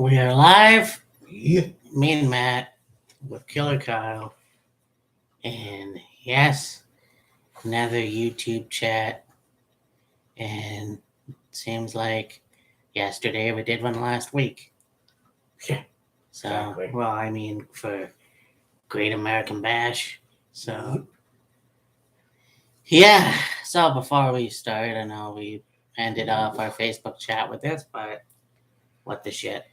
We are live, Yeah. me and Matt, with Killer Kyle, and yes, another YouTube chat. And it seems like yesterday we did one last week. Yeah. So, Exactly. well, I mean, for Great American Bash. So, Mhm. yeah. So before we start, I know we ended off our Facebook chat with this, but what the shit?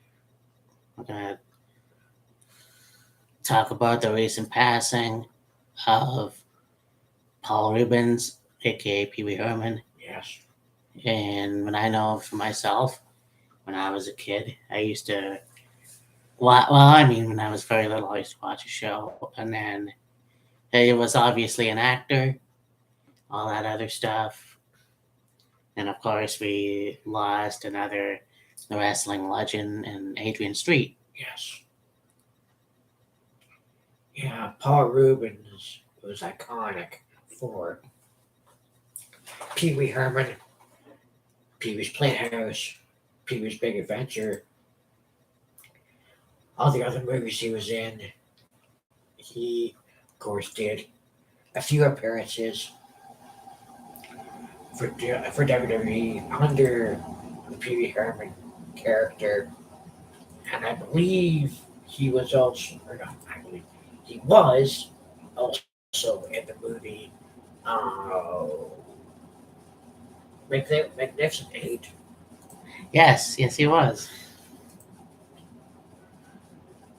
We're gonna talk about the recent passing of Paul Rubens, aka Pee Wee Herman. Yes. And when I know for myself, when I was a kid, I used to, when I was very little, I used to watch a show, and then he was obviously an actor, all that other stuff. And of course, we lost another wrestling legend in Adrian Street. Yes. Yeah. Paul Rubens was iconic for Pee Wee Herman, Pee Wee's Playhouse, Pee Wee's Big Adventure, all the other movies he was in. He, of course, did a few appearances for WWE under the Pee Wee Herman character, and I believe he was also, or not, I believe he was also in the movie Magnificent Eight. Yes, he was.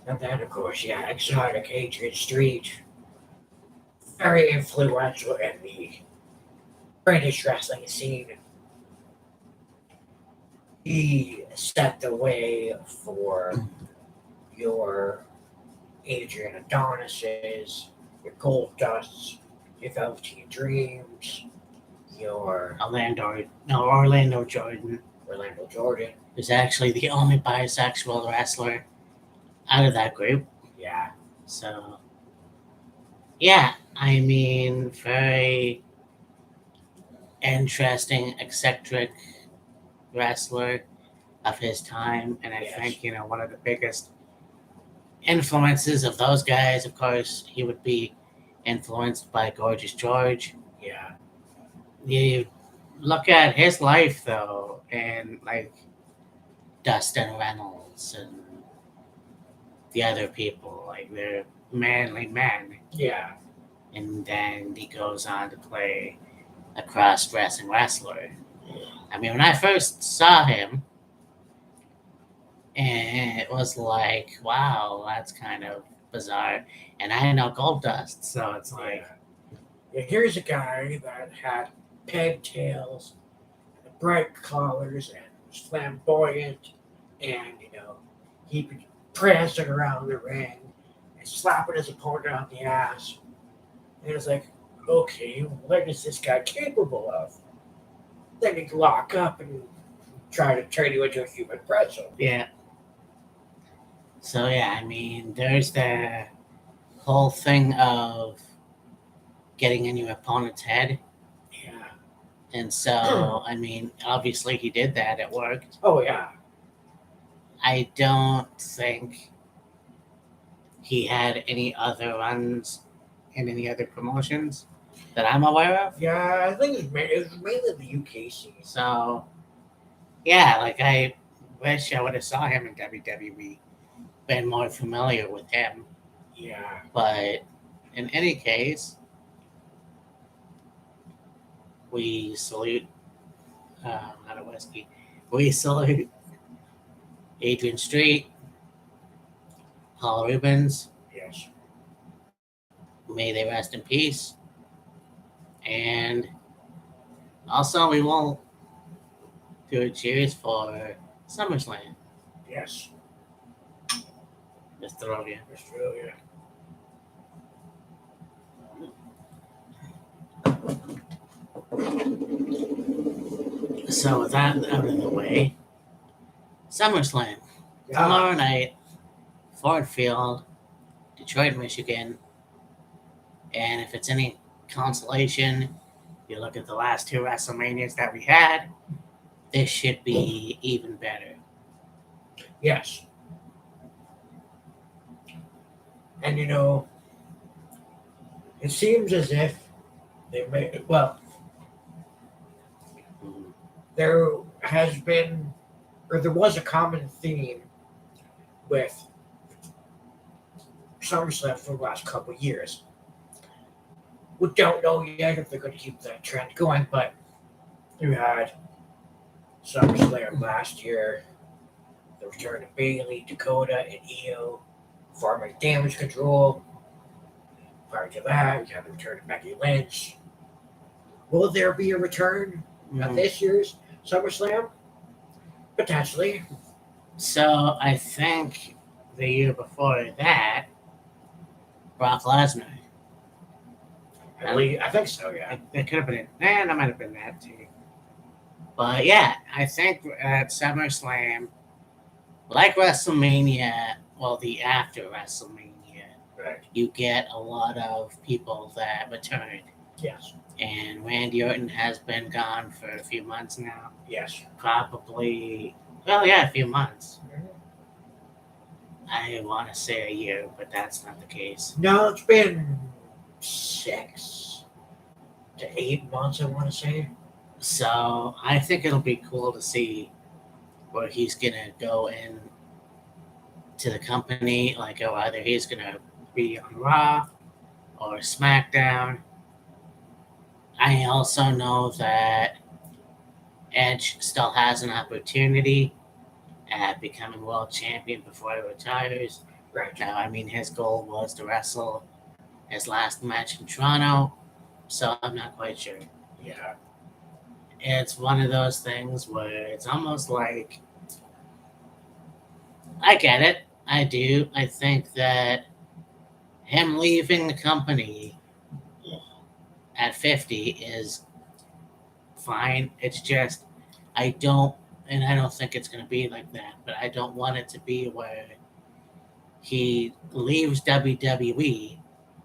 And then, of course, yeah, Exotic Adrian Street, very influential in the British wrestling scene. He set the way for your Adrian Adonises, your Gold Dusts, your Velveteen Dreams, your Orlando Jordan Orlando Jordan. was actually the only bisexual wrestler out of that group. Yeah. So, yeah, I mean, very interesting, eccentric wrestler of his time. And I Yes. think, one of the biggest influences of those guys, of course, he would be influenced by Gorgeous George. Yeah. You look at his life, though, and like Dustin Reynolds and the other people, like they're manly men. Yeah. And then he goes on to play a cross-dressing wrestler. I mean, when I first saw him, and it was like, wow, that's kind of bizarre. And I know Gold Dust, so it's like, Yeah, here's a guy that had pigtails, bright collars, and was flamboyant, and he'd be prancing around the ring and slapping his opponent on the ass. And it's like, okay, what is this guy capable of? Then he'd lock up and try to turn you into a human pretzel. yeah. So yeah, I mean, there's the whole thing of getting in your opponent's head. Yeah. And so, I mean, obviously he did that. It worked. Oh yeah. I don't think he had any other runs in any other promotions that I'm aware of. Yeah, I think it was mainly the UK scene. So, yeah, like I wish I would have saw him in WWE, been more familiar with him. Yeah. But in any case, we salute not a whiskey. We salute Adrian Street, Paul Rubens. Yes. May they rest in peace. And also, we will do a cheers for SummerSlam. Yes. Mr. Rovia. Australia. So with that out of the way, SummerSlam tomorrow night, Ford Field, Detroit, Michigan. And if it's any consolation, you look at the last two WrestleManias that we had, this should be even better. Yes. And it seems as if they made well. Mhm. There has been, or there was a common theme with Summerslam for the last couple of years. We don't know yet if they're going to keep that trend going, but you had SummerSlam last year, the return of Bailey, Dakota, and Io, farming damage control. Prior to that, you have the return of Becky Lynch. Will there be a return at Mhm. this year's SummerSlam? Potentially. So I think the year before that, Brock Lesnar. I think so, yeah. It could have been, that might have been that too. But yeah, I think at SummerSlam, like WrestleMania, well, the after WrestleMania, Right. you get a lot of people that returned. Yes. And Randy Orton has been gone for a few months now. Yes. Probably, well, yeah, a few months. Mhm. I want to say a year, but that's not the case. No, it's been 6 to 8 months, I want to say. So I think it'll be cool to see where he's gonna go in to the company, like oh, either he's gonna be on Raw or SmackDown. I also know that Edge still has an opportunity at becoming world champion before he retires. Right. Now, I mean, his goal was to wrestle his last match in Toronto, so I'm not quite sure. Yeah. It's one of those things where it's almost like I get it. I do. I think that him leaving the company at 50 is fine. It's just, I don't, and I don't think it's going to be like that, but I don't want it to be where he leaves WWE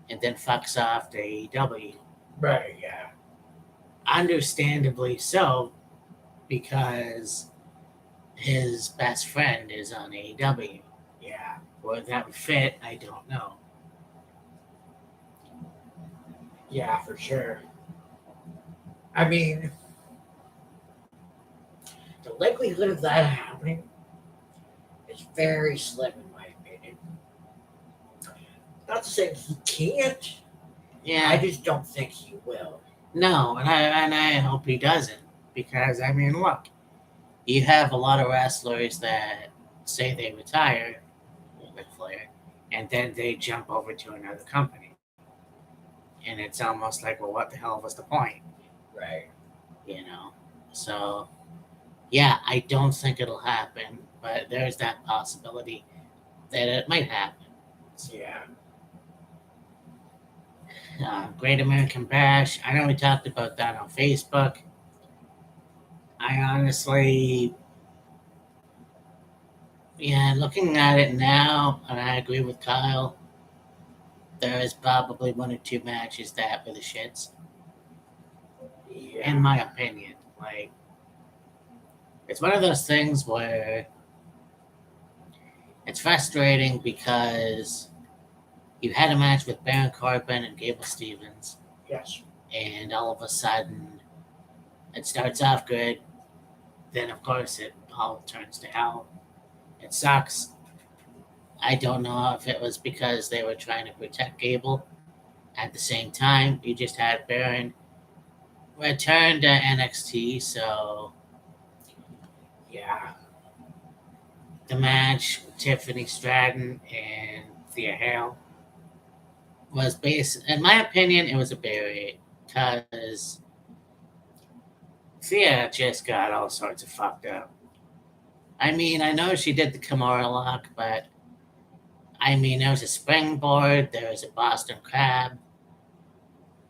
and then fucks off to AEW. Right, yeah. Understandably so, because his best friend is on AEW. Yeah. Where that would fit, I don't know. Yeah, for sure. I mean, the likelihood of that happening is very slim, in my opinion. Not to say he can't. Yeah, I just don't think he will. no, and I hope he doesn't, because I mean, look, you have a lot of wrestlers that say they retire, Ric Flair, and then they jump over to another company, and it's almost like, well, what the hell was the point, Right. you know? So yeah, I don't think it'll happen, but there's that possibility that it might happen. Yeah. Great American Bash. I know we talked about that on Facebook. I honestly, yeah, looking at it now, and I agree with Kyle, there is probably one or two matches that were the shits, Yeah. in my opinion. Like, it's one of those things where it's frustrating because you had a match with Baron Corbin and Gable Stevens, Yes. and all of a sudden it starts off good, then of course it all turns to hell. It sucks. I don't know if it was because they were trying to protect Gable. At the same time, you just had Baron return to NXT, so Yeah. the match with Tiffany Stratton and Thea Hale was based, in my opinion, it was a bury because Thea just got all sorts of fucked up. I mean, I know she did the Kimura lock, but I mean, there was a springboard, there was a Boston Crab.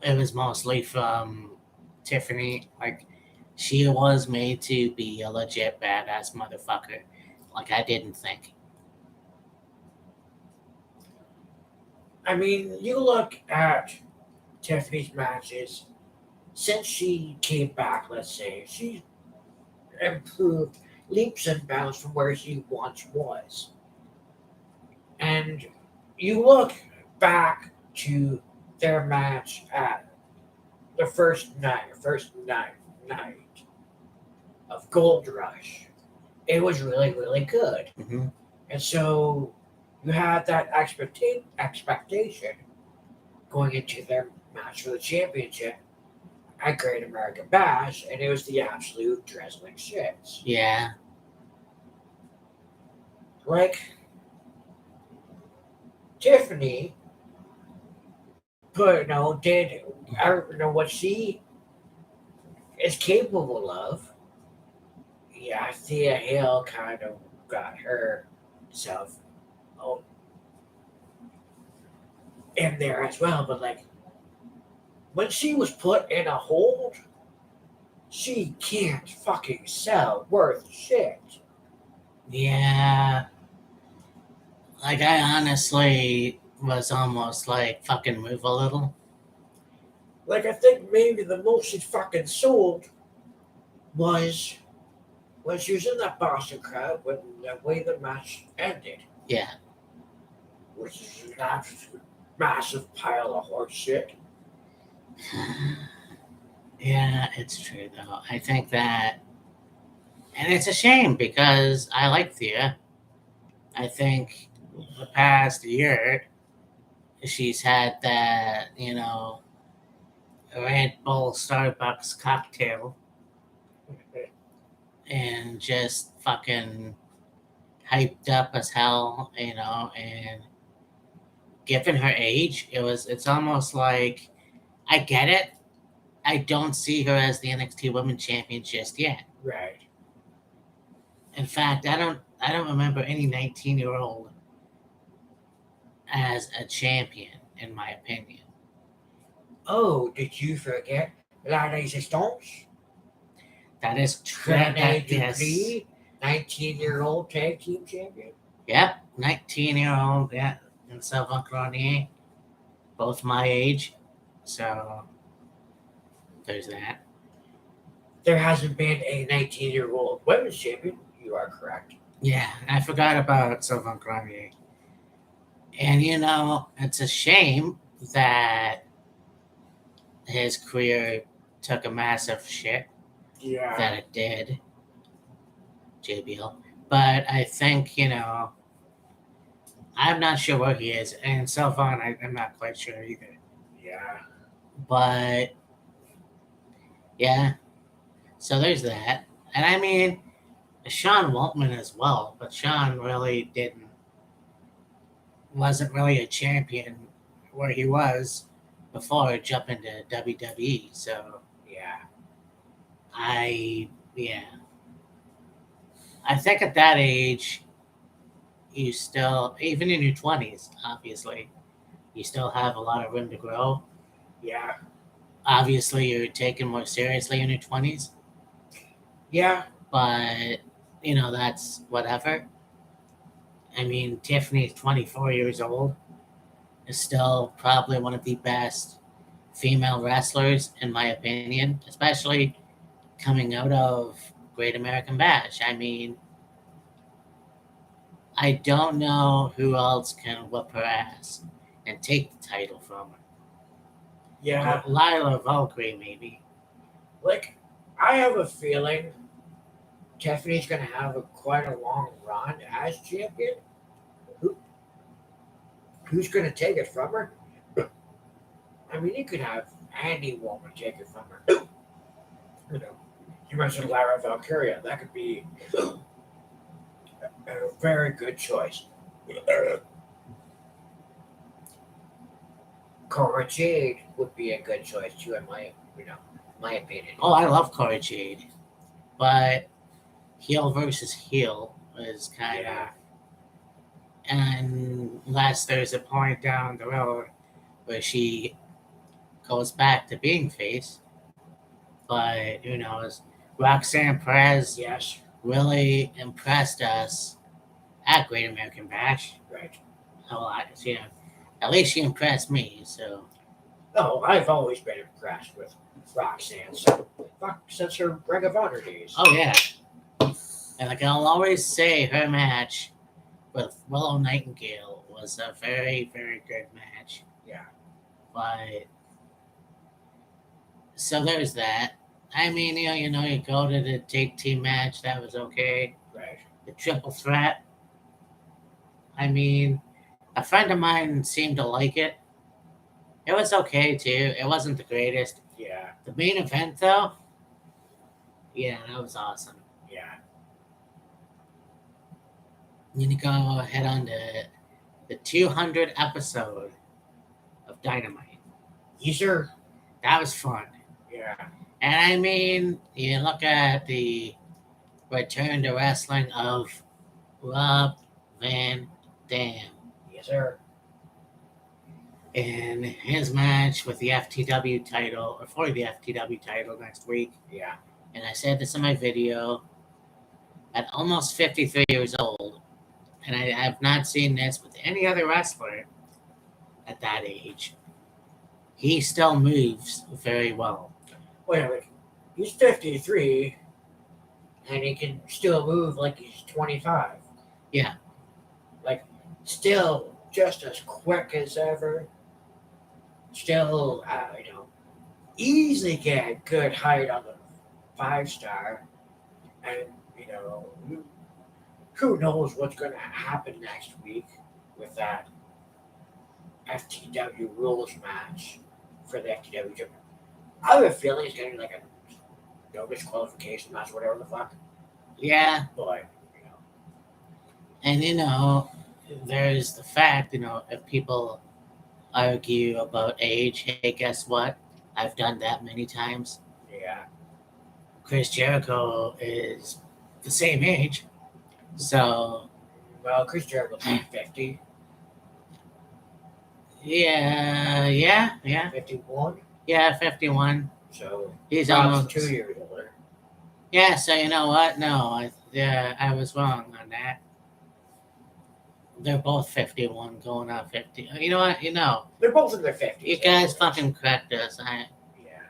It was mostly from Tiffany. Like, she was made to be a legit badass motherfucker. Like, I didn't think. I mean, you look at Tiffany's matches since she came back, let's say, she's improved leaps and bounds from where she once was. And you look back to their match at the first night of Gold Rush. It was really, really good. Mm-hmm. And so you had that expectation going into their match for the championship at Great American Bash, and it was the absolute drizzling shits. Yeah. Like, Tiffany did what she is capable of. Yeah, Thea Hill kind of got herself oh, in there as well, but like when she was put in a hold, she can't fucking sell worth shit. Yeah. Like, I honestly was almost like, fucking move a little. Like, I think maybe the most she fucking sold was when she was in that Boston crowd when the way the match ended, Yeah. which is an absolute massive pile of horse shit. Yeah, it's true, though. I think that, and it's a shame because I like Thea. I think the past year, she's had that, Red Bull Starbucks cocktail and just fucking hyped up as hell, and given her age, it's almost like I get it. I don't see her as the NXT Women's Champion just yet. Right. In fact, I don't remember any 19-year-old as a champion, in my opinion. Oh, did you forget La Resistance? That is true. Rene Yes. Dupree, 19-year-old tag team champion. Yep, 19-year-old, yeah, and Sylvain Grenier, both my age. So there's that. There hasn't been a 19-year-old women's champion. You are correct. Yeah, I forgot about Sylvain Grenier. And it's a shame that his career took a massive shit Yeah. that it did, JBL. But I think, I'm not sure where he is. And Sylvain, I'm not quite sure either. Yeah. But, yeah, so there's that. And I mean, Sean Waltman as well. But Sean really wasn't really a champion where he was before jumping to WWE. So, Yeah. yeah. I think at that age, you still, even in your 20s, obviously, you still have a lot of room to grow. Yeah. Obviously, you're taken more seriously in your 20s, Yeah. but, that's whatever. I mean, Tiffany's 24 years old, is still probably one of the best female wrestlers, in my opinion, especially coming out of Great American Bash. I mean, I don't know who else can whip her ass and take the title from her. Yeah. Lila Valkyrie, maybe. Like, I have a feeling Tiffany's going to have quite a long run as champion. Who's going to take it from her? I mean, you could have any woman take it from her. You mentioned Lara Valkyria. That could be a very good choice. Cora Jade would be a good choice too, in my opinion. Oh, I love Cora Jade, but heel versus heel is kind of, and unless there's a point down the road where she goes back to being face, but who knows? Roxanne Perez Yes. really impressed us at Great American Bash. Right. A lot, at least she impressed me. So. Oh, I've always been impressed with Roxanne. So, since her Ring of Honor days. Oh yeah, and like I'll always say, her match with Willow Nightingale was a very, very good match. But so there's that. I mean, you go to the take team match. That was okay. Right. The triple threat. I mean, a friend of mine seemed to like it. It was okay too. It wasn't the greatest. Yeah. The main event, though, yeah, that was awesome. Yeah. You need to go ahead on the 200 episode of Dynamite. Yes, sir. That was fun. Yeah. And I mean, you look at the return to wrestling of Rob Van Dam Yes, sir. in his match with the FTW title, or for the FTW title next week. Yeah. And I said this in my video, at almost 53 years old, and I have not seen this with any other wrestler at that age, he still moves very well. Wait a minute. He's 53, and he can still move like he's 25. Yeah. Like, still just as quick as ever. Still, easily get good height on the 5-star. And, who knows what's going to happen next week with that FTW rules match for the FTW championship. I have a feeling it's going to be like a no disqualification match, whatever the fuck. Yeah. But, And, there's the fact, if people argue about age, hey, guess what? I've done that many times. yeah. Chris Jericho is the same age. So, Well, Chris Jericho's 50. yeah. 51. Yeah, 51. So He's Rob's almost 2 years older. Yeah, so you know what? No, I was wrong on that. They're both 51 going on 50. You know what? They're both in their 50s. You guys fucking correct us. I Yeah.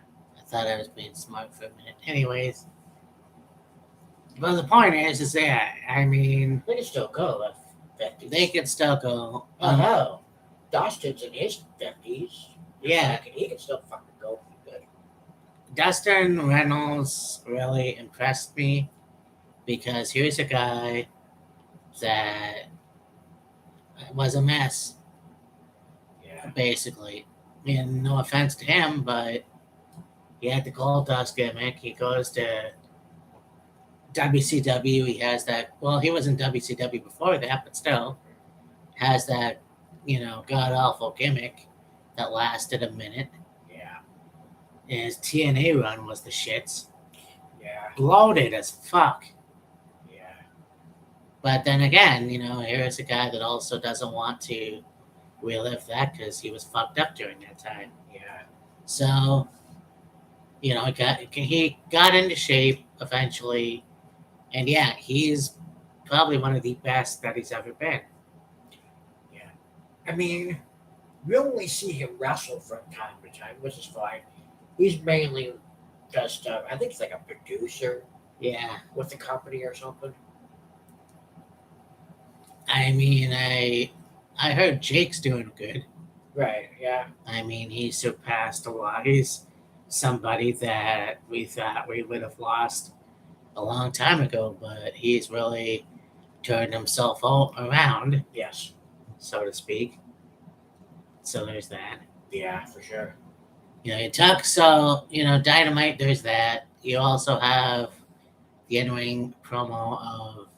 thought I was being smart for a minute. Anyways. But the point is that, I mean, They can still go at 50s. they could still go. Oh, hell. Dustin's in his 50s. Yeah. He can still fucking go pretty good. Dustin Reynolds really impressed me because here's a guy that was a mess, Yeah. basically. And no offense to him, but he had the gold dust gimmick. He goes to WCW. He has that. Well, he was in WCW before that, but still has that, god awful gimmick that lasted a minute. Yeah. And his TNA run was the shits. Yeah. Bloated as fuck. Yeah. But then again, here's a guy that also doesn't want to relive that because he was fucked up during that time. Yeah. So, he got into shape eventually. And yeah, he's probably one of the best that he's ever been. Yeah. I mean, we only see him wrestle from time to time, which is fine. He's mainly just, I think he's like a producer Yeah. with the company or something. I mean, I heard Jake's doing good. Right, yeah. I mean, he surpassed a lot. He's somebody that we thought we would have lost a long time ago, but he's really turned himself around, Yes. so to speak. So there's that. Yeah, for sure. You talk, so, Dynamite, there's that. You also have the in-ring promo of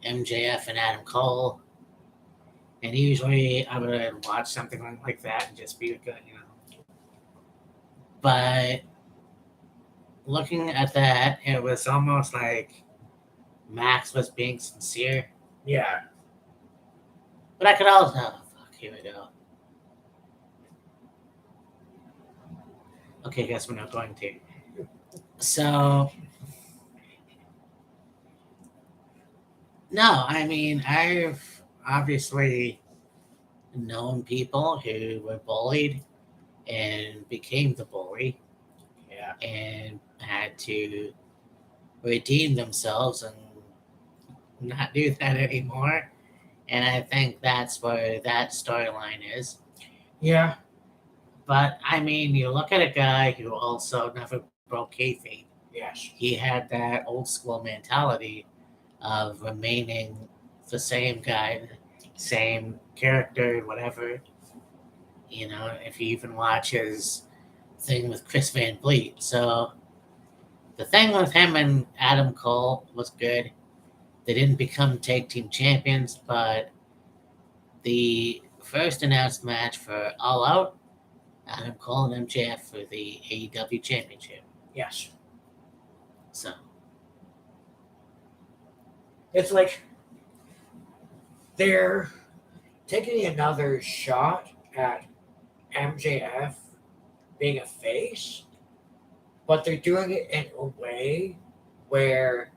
MJF and Adam Cole. And usually I would watch something like that and just be good, But looking at that, it was almost like Max was being sincere. Yeah. But I could also, here we go. Okay, guess we're not going to. So, no, I mean, I've obviously known people who were bullied and became the bully. Yeah. And had to redeem themselves and not do that anymore. And I think that's where that storyline is. Yeah. But I mean, you look at a guy who also never broke kayfabe. Yes. He had that old school mentality of remaining the same guy, same character, whatever. You know, if you even watch his thing with Chris Van Vliet. So the thing with him and Adam Cole was good. They didn't become tag team champions, but the first announced match for All Out, Adam Cole and MJF for the AEW Championship. Yes. So It's like they're taking another shot at MJF being a face, but they're doing it in a way where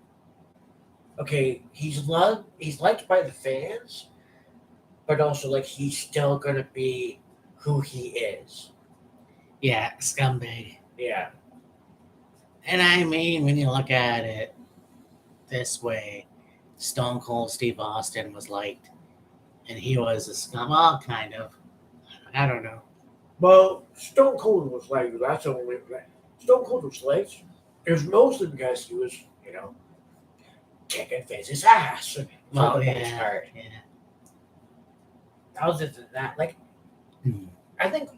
okay, he's liked by the fans, but also like he's still gonna be who he is. yeah, scumbag. Yeah. And I mean, when you look at it this way, Stone Cold Steve Austin was liked, and he was a scum. Well, kind of. I don't know. Well, Stone Cold was like that's the only Stone Cold was like it was mostly because he was, kicking Vince's ass for Well, the most yeah, part. yeah. Other than that, like Hmm. I think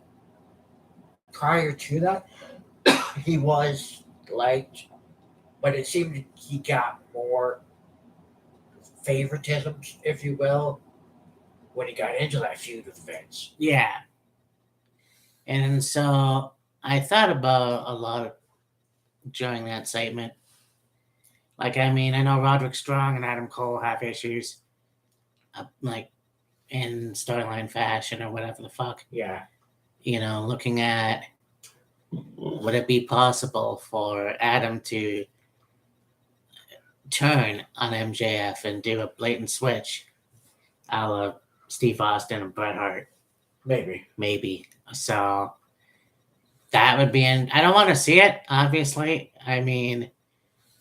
prior to that, he was liked, but it seemed he got more favoritisms, if you will, when he got into that feud with Vince. Yeah. And so I thought about a lot during that segment. Like, I mean, I know Roderick Strong and Adam Cole have issues, like in storyline fashion or whatever the fuck. Yeah. You know, looking at would it be possible for Adam to turn on MJF and do a blatant switch, a la Steve Austin and Bret Hart? Maybe. Maybe. So that would be in. I don't want to see it, obviously. I mean,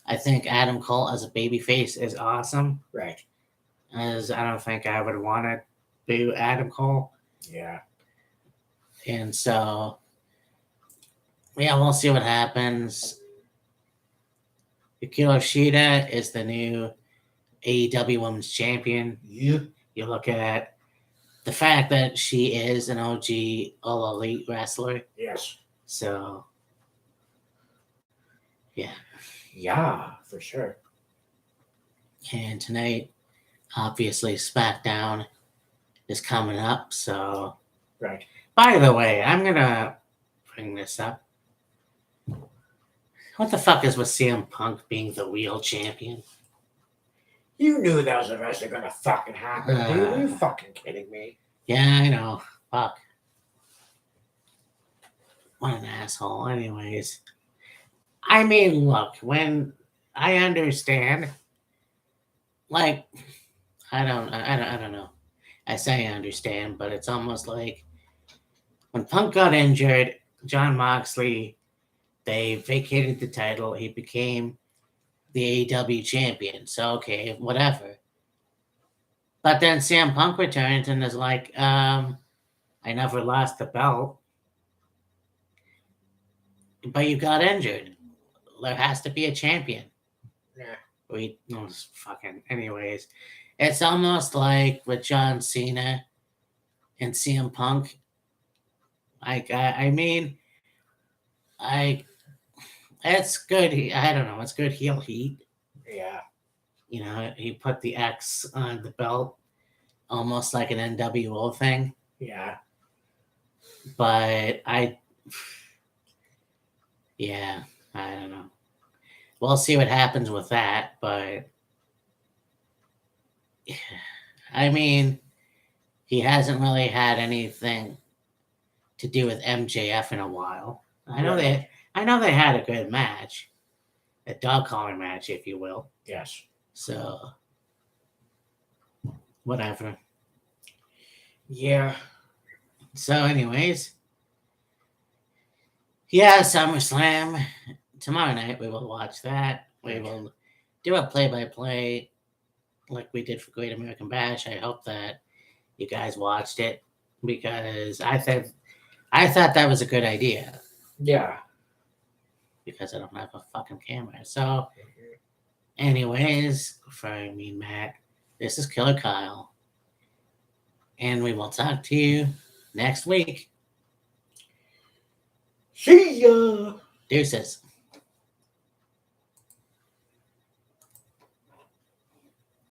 I think Adam Cole as a babyface is awesome. Right. As I don't think I would want to boo Adam Cole. Yeah. And so, yeah, we'll see what happens. Yukio Shida is the new AEW Women's Champion. You look at the fact that she is an OG All Elite wrestler. Yes. So, yeah. Yeah, for sure. And tonight, obviously, SmackDown is coming up. So, Right. by the way, I'm going to bring this up. What the fuck is with CM Punk being the real champion? You knew that was eventually gonna fucking happen, dude. Are you fucking kidding me? Yeah, I know. Fuck. What an asshole. Anyways, I mean, look, when I understand, like, I don't know. I say I understand, but it's almost like when Punk got injured, John Moxley, they vacated the title. He became the AEW champion. So okay, whatever. But then CM Punk returns and is like, I never lost the belt, but you got injured. There has to be a champion. Yeah. We no fucking anyways. It's almost like with John Cena and CM Punk. Like I mean, I it's good. I don't know. It's good heel heat. Yeah. You know, he put the X on the belt, almost like an NWO thing. Yeah. But yeah, I don't know. We'll see what happens with that. But I mean, he hasn't really had anything to do with MJF in a while. I know they had a good match, a dog collar match, if you will. Yes. So whatever. Yeah. So, anyways, yeah, SummerSlam tomorrow night. We will watch that. We will do a play-by-play like we did for Great American Bash. I hope that you guys watched it because I think I thought that was a good idea Yeah. because I don't have a fucking camera. So, anyways, for me, Matt, this is Killer Kyle, and we will talk to you next week. See ya. Deuces.